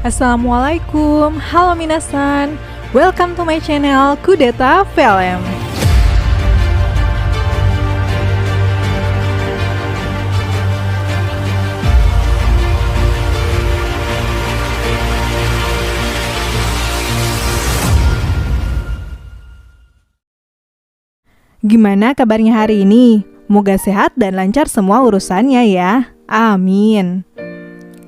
Assalamualaikum, halo minasan. Welcome to my channel Kudeta Film. Gimana kabarnya hari ini? Moga sehat dan lancar semua urusannya ya. Amin.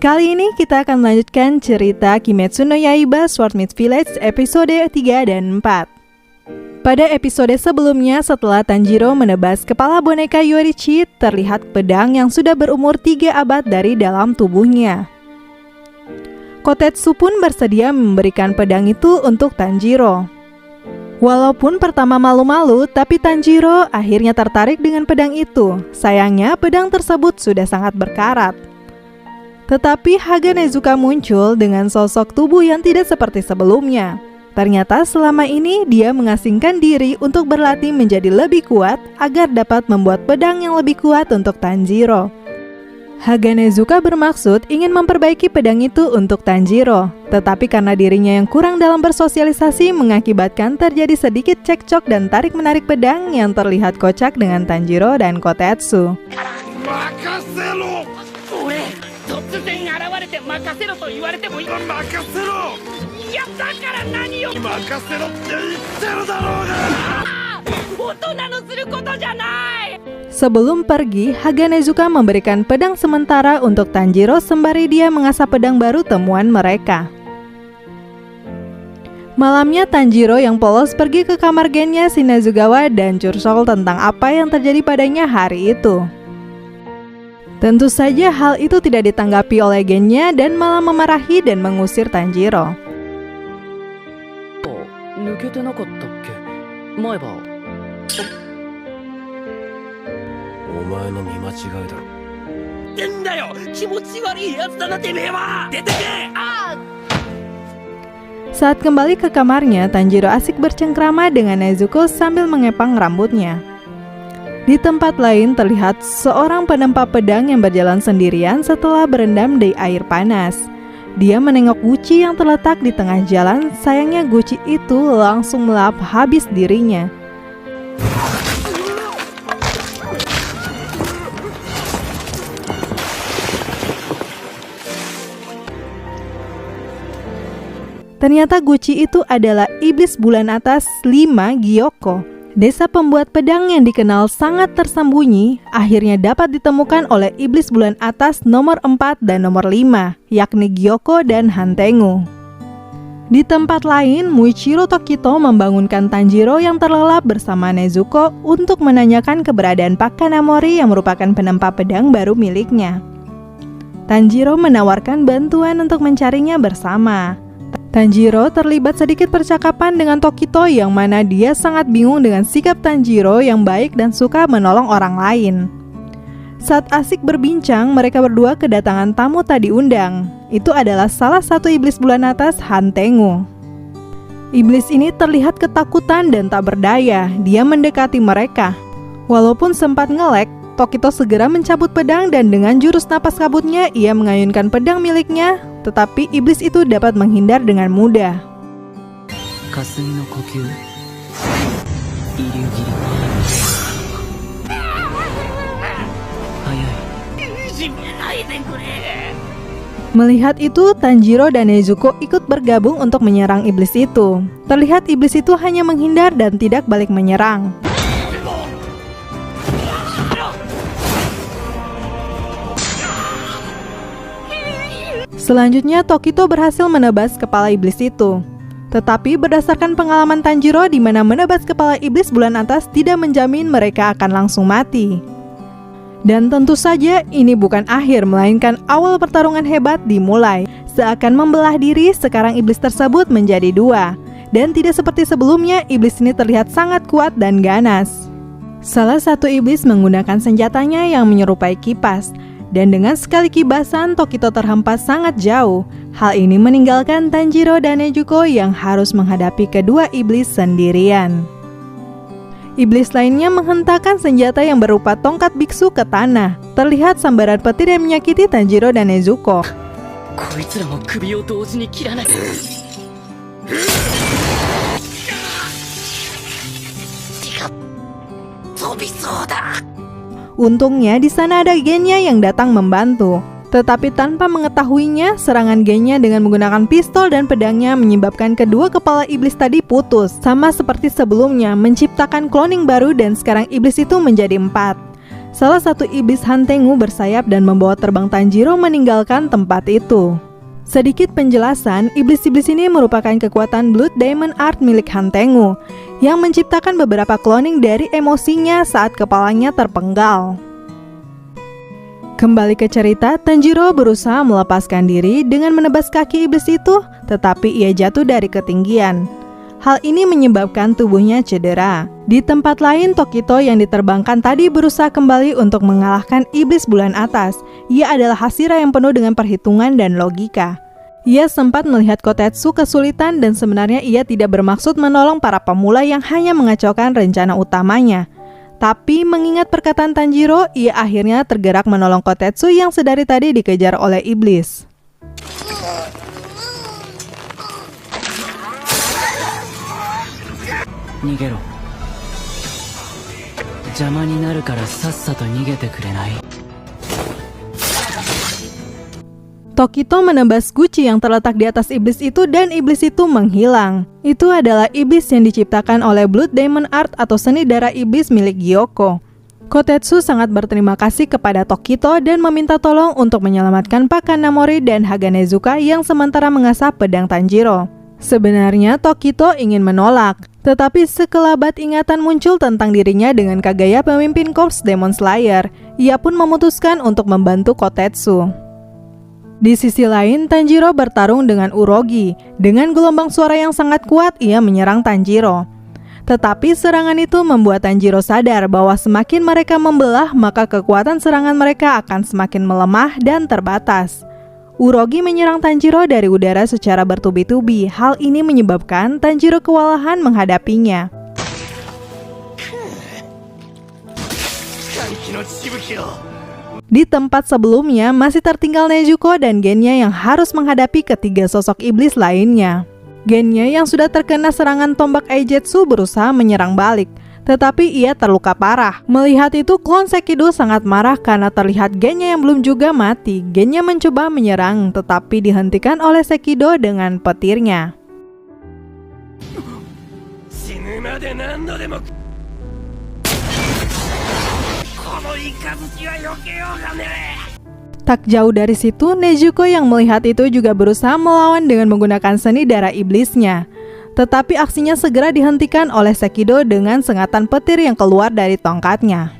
Kali ini kita akan melanjutkan cerita Kimetsu no Yaiba Sword Meet Village episode 3 dan 4. Pada episode sebelumnya, setelah Tanjiro menebas kepala boneka Yoruichi, terlihat pedang yang sudah berumur 3 abad dari dalam tubuhnya. Kotetsu pun bersedia memberikan pedang itu untuk Tanjiro. Walaupun pertama malu-malu, tapi Tanjiro akhirnya tertarik dengan pedang itu. Sayangnya pedang tersebut sudah sangat berkarat. Tetapi Haga Nezuka muncul dengan sosok tubuh yang tidak seperti sebelumnya. Ternyata selama ini dia mengasingkan diri untuk berlatih menjadi lebih kuat agar dapat membuat pedang yang lebih kuat untuk Tanjiro. Haga Nezuka bermaksud ingin memperbaiki pedang itu untuk Tanjiro, tetapi karena dirinya yang kurang dalam bersosialisasi mengakibatkan terjadi sedikit cekcok dan tarik-menarik pedang yang terlihat kocak dengan Tanjiro dan Kotetsu. Sebelum pergi, Haga Nezuka memberikan pedang sementara untuk Tanjiro sembari dia mengasah pedang baru temuan mereka. Malamnya Tanjiro yang polos pergi ke kamar gennya Shinazugawa dan curcol tentang apa yang terjadi padanya hari itu. Tentu saja hal itu tidak ditanggapi oleh gennya dan malah memarahi dan mengusir Tanjiro. Saat kembali ke kamarnya, Tanjiro asik bercengkrama dengan Nezuko sambil mengepang rambutnya. Di tempat lain terlihat seorang penempa pedang yang berjalan sendirian setelah berendam di air panas. Dia menengok Gucci yang terletak di tengah jalan, sayangnya Gucci itu langsung melahap habis dirinya. Ternyata Gucci itu adalah iblis bulan atas 5 Gyokko. Desa pembuat pedang yang dikenal sangat tersembunyi akhirnya dapat ditemukan oleh iblis bulan atas nomor 4 dan nomor 5, yakni Gyokko dan Hantengu. Di tempat lain, Muichiro Tokito membangunkan Tanjiro yang terlelap bersama Nezuko untuk menanyakan keberadaan Pak Kanamori yang merupakan penempa pedang baru miliknya. Tanjiro menawarkan bantuan untuk mencarinya bersama. Tanjiro terlibat sedikit percakapan dengan Tokito yang mana dia sangat bingung dengan sikap Tanjiro yang baik dan suka menolong orang lain. Saat asik berbincang, mereka berdua kedatangan tamu tak diundang. Itu adalah salah satu iblis bulan atas, Hantengu. Iblis ini terlihat ketakutan dan tak berdaya. Dia mendekati mereka. Walaupun sempat ngelek, Tokito segera mencabut pedang dan dengan jurus napas kabutnya ia mengayunkan pedang miliknya, tetapi iblis itu dapat menghindar dengan mudah. Melihat itu, Tanjiro dan Nezuko ikut bergabung untuk menyerang iblis itu. Terlihat iblis itu hanya menghindar dan tidak balik menyerang. Selanjutnya, Tokito berhasil menebas kepala iblis itu. Tetapi berdasarkan pengalaman Tanjiro di mana menebas kepala iblis bulan atas tidak menjamin mereka akan langsung mati. Dan tentu saja ini bukan akhir, melainkan awal pertarungan hebat dimulai. Seakan membelah diri, sekarang iblis tersebut menjadi 2. Dan tidak seperti sebelumnya, iblis ini terlihat sangat kuat dan ganas. Salah satu iblis menggunakan senjatanya yang menyerupai kipas. Dan dengan sekali kibasan, Tokito terhempas sangat jauh. Hal ini meninggalkan Tanjiro dan Nezuko yang harus menghadapi kedua iblis sendirian. Iblis lainnya menghentakkan senjata yang berupa tongkat biksu ke tanah. Terlihat sambaran petir yang menyakiti Tanjiro dan Nezuko. こいつらも首を同時に切らない。飛びそうだ。 Untungnya di sana ada Genya yang datang membantu. Tetapi tanpa mengetahuinya, serangan Genya dengan menggunakan pistol dan pedangnya menyebabkan kedua kepala iblis tadi putus. Sama seperti sebelumnya, menciptakan cloning baru dan sekarang iblis itu menjadi 4. Salah satu iblis Hantengu bersayap dan membawa terbang Tanjiro meninggalkan tempat itu. Sedikit penjelasan, iblis-iblis ini merupakan kekuatan Blood Diamond Art milik Hantengu yang menciptakan beberapa cloning dari emosinya saat kepalanya terpenggal. Kembali ke cerita, Tanjiro berusaha melepaskan diri dengan menebas kaki iblis itu, tetapi ia jatuh dari ketinggian. Hal ini menyebabkan tubuhnya cedera. Di tempat lain, Tokito yang diterbangkan tadi berusaha kembali untuk mengalahkan iblis bulan atas. Ia adalah Hashira yang penuh dengan perhitungan dan logika. Ia sempat melihat Kotetsu kesulitan dan sebenarnya ia tidak bermaksud menolong para pemula yang hanya mengacaukan rencana utamanya. Tapi mengingat perkataan Tanjiro, ia akhirnya tergerak menolong Kotetsu yang sedari tadi dikejar oleh iblis. Nigero. 邪魔になるからさっさと逃げてくれない。 Tokito menebas Gucci yang terletak di atas iblis itu dan iblis itu menghilang. Itu adalah iblis yang diciptakan oleh Blood Diamond Art atau seni darah iblis milik Gyoko. Kotetsu sangat berterima kasih kepada Tokito dan meminta tolong untuk menyelamatkan Pak Kanamori dan Haganezuka yang sementara mengasah pedang Tanjiro. Sebenarnya Tokito ingin menolak, tetapi sekelabat ingatan muncul tentang dirinya dengan Kagaya pemimpin Korps Demon Slayer. Ia pun memutuskan untuk membantu Kotetsu. Di sisi lain, Tanjiro bertarung dengan Urogi. Dengan gelombang suara yang sangat kuat, ia menyerang Tanjiro. Tetapi serangan itu membuat Tanjiro sadar bahwa semakin mereka membelah, maka kekuatan serangan mereka akan semakin melemah dan terbatas. Urogi menyerang Tanjiro dari udara secara bertubi-tubi. Hal ini menyebabkan Tanjiro kewalahan menghadapinya. Di tempat sebelumnya masih tertinggal Nezuko dan Genya yang harus menghadapi ketiga sosok iblis lainnya. Genya yang sudah terkena serangan tombak Eigetsu berusaha menyerang balik, tetapi ia terluka parah. Melihat itu, klon Sekido sangat marah karena terlihat Genya yang belum juga mati. Genya mencoba menyerang, tetapi dihentikan oleh Sekido dengan petirnya. Tak jauh dari situ, Nezuko yang melihat itu juga berusaha melawan dengan menggunakan seni darah iblisnya. Tetapi aksinya segera dihentikan oleh Sekido dengan sengatan petir yang keluar dari tongkatnya.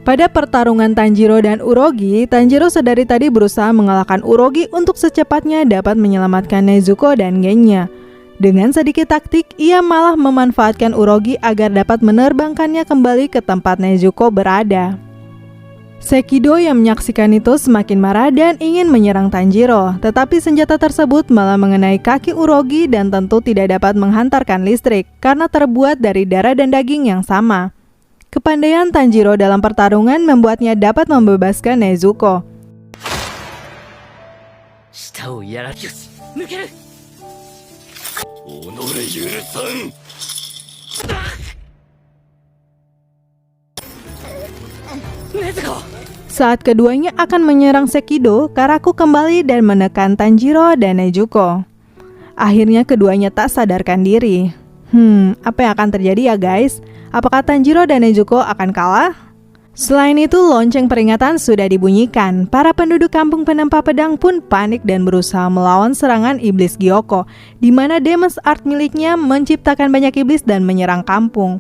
Pada pertarungan Tanjiro dan Urogi, Tanjiro sedari tadi berusaha mengalahkan Urogi untuk secepatnya dapat menyelamatkan Nezuko dan Genya. Dengan sedikit taktik, ia malah memanfaatkan Urogi agar dapat menerbangkannya kembali ke tempat Nezuko berada. Sekido yang menyaksikan itu semakin marah dan ingin menyerang Tanjiro, tetapi senjata tersebut malah mengenai kaki Urogi dan tentu tidak dapat menghantarkan listrik karena terbuat dari darah dan daging yang sama. Kepandaian Tanjiro dalam pertarungan membuatnya dapat membebaskan Nezuko. Saat keduanya akan menyerang Sekido, Karaku kembali dan menekan Tanjiro dan Nezuko. Akhirnya keduanya tak sadarkan diri. Apa yang akan terjadi ya guys? Apakah Tanjiro dan Nezuko akan kalah? Selain itu, lonceng peringatan sudah dibunyikan. Para penduduk kampung penempa pedang pun panik dan berusaha melawan serangan iblis Gyoko, di mana Demon's Art miliknya menciptakan banyak iblis dan menyerang kampung.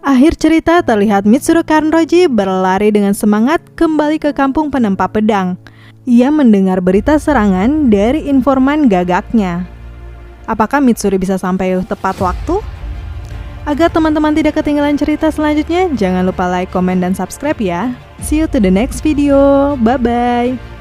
Akhir cerita terlihat Mitsuru Kanroji berlari dengan semangat kembali ke kampung penempa pedang. Ia mendengar berita serangan dari informan gagaknya. Apakah Mitsuru bisa sampai tepat waktu? Agar teman-teman tidak ketinggalan cerita selanjutnya, jangan lupa like, komen, dan subscribe ya. See you to the next video. Bye-bye.